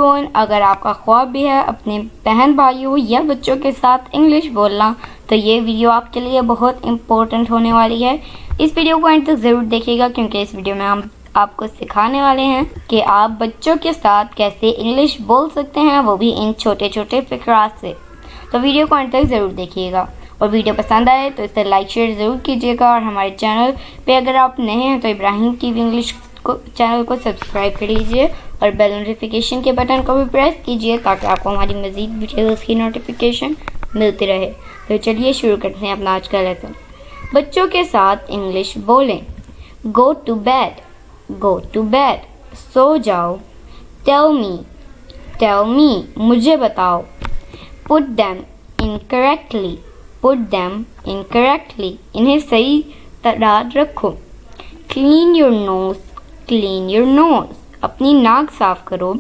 Everyone, अगर आपका ख्वाब भी है अपने बहन भाइयों या बच्चों के साथ इंग्लिश बोलना, तो ये वीडियो आपके लिए बहुत इम्पोर्टेंट होने वाली है। इस वीडियो को अंत तक ज़रूर देखिएगा, क्योंकि इस वीडियो में हम आपको सिखाने वाले हैं कि आप बच्चों के साथ कैसे इंग्लिश बोल सकते हैं, वो भी इन छोटे छोटे फ़िक्रात से। तो वीडियो को अंत तक ज़रूर देखिएगा, और वीडियो पसंद आए तो इसे लाइक शेयर ज़रूर कीजिएगा। और हमारे चैनल पे अगर आप नए हैं तो इब्राहिम टीवी इंग्लिश चैनल को सब्सक्राइब कर लीजिए और बेल नोटिफिकेशन के बटन को भी प्रेस कीजिए, ताकि आपको हमारी मज़ीद वीडियोज़ की नोटिफिकेशन मिलती रहे। तो चलिए शुरू करते हैं अपना आज का लेसन। बच्चों के साथ इंग्लिश बोलें। Go to bed, go to bed, सो जाओ। टेल मी, मुझे बताओ। Put them incorrectly, put them incorrectly, इन्हें सही तरह रखो। Clean your nose, clean your nose, अपनी नाक साफ करो।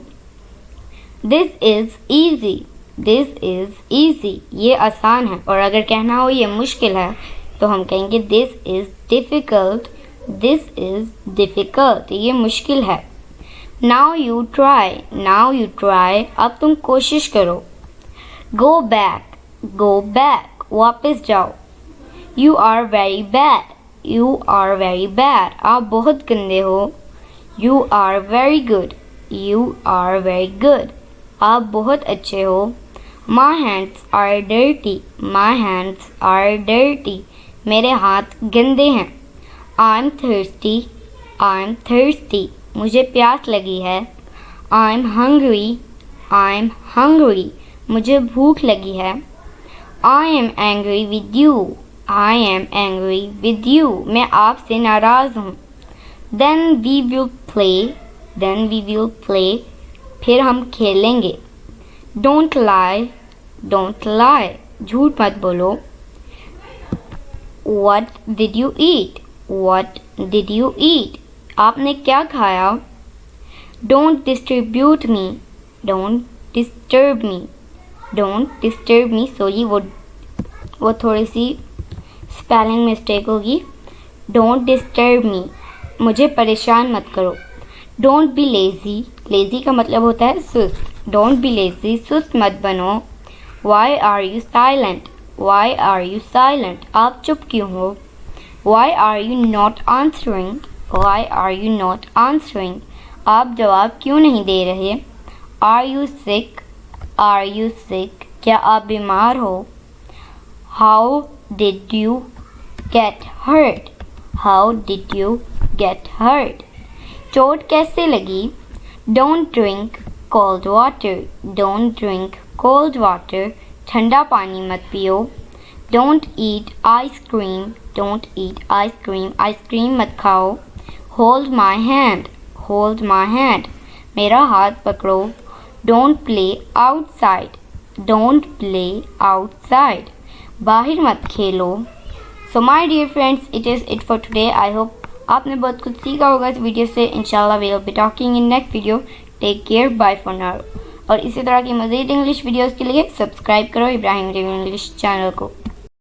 This is easy, this is easy, ये आसान है। और अगर कहना हो ये मुश्किल है तो हम कहेंगे this is difficult, this is difficult, ये मुश्किल है। Now you try, now you try, अब तुम कोशिश करो। गो बैक, गो बैक, वापस जाओ। You are very bad, you are very bad, आप बहुत गंदे हो। You are very good, you are very good, आप बहुत अच्छे हो। My hands are dirty, my hands are dirty, मेरे हाथ गंदे हैं। I am thirsty, I am thirsty, मुझे प्यास लगी है। I am hungry, I am hungry, मुझे भूख लगी है। I am angry with you, I am angry with you, मैं आपसे नाराज़ हूँ। Then we will play, then we will play, फिर हम खेलेंगे। डोंट लाई, डोंट लाई, झूठ मत बोलो। What did you eat? What did you eat? आपने क्या खाया? Don't disturb me, don't disturb me, don't disturb me, sorry वो थोड़ी सी स्पेलिंग मिस्टेक होगी। Don't disturb me, मुझे परेशान मत करो। Don't be lazy, lazy का मतलब होता है सुस्त। Don't be lazy, सुस्त मत बनो। Why are you silent? Why are you silent? आप चुप क्यों हो? Why are you not answering? Why are you not answering? आप जवाब क्यों नहीं दे रहे? Are you sick? Are you sick? क्या आप बीमार हो? How did you get hurt? How did you get hurt? चोट कैसे लगी? Don't drink cold water, don't drink cold water, ठंडा पानी मत पियो। Don't eat ice cream, don't eat ice cream, ice cream मत खाओ। Hold my hand, hold my hand, मेरा हाथ पकड़ो। Don't play outside, don't play outside, बाहर मत खेलो। So my dear friends, it is it for today. I hope आपने बहुत कुछ सीखा होगा इस वीडियो से। इंशाल्लाह we will be talking in next video. Take care, bye for now. और इसी तरह की मज़ीद इंग्लिश वीडियोस के लिए सब्सक्राइब करो इब्राहिम टीवी इंग्लिश चैनल को।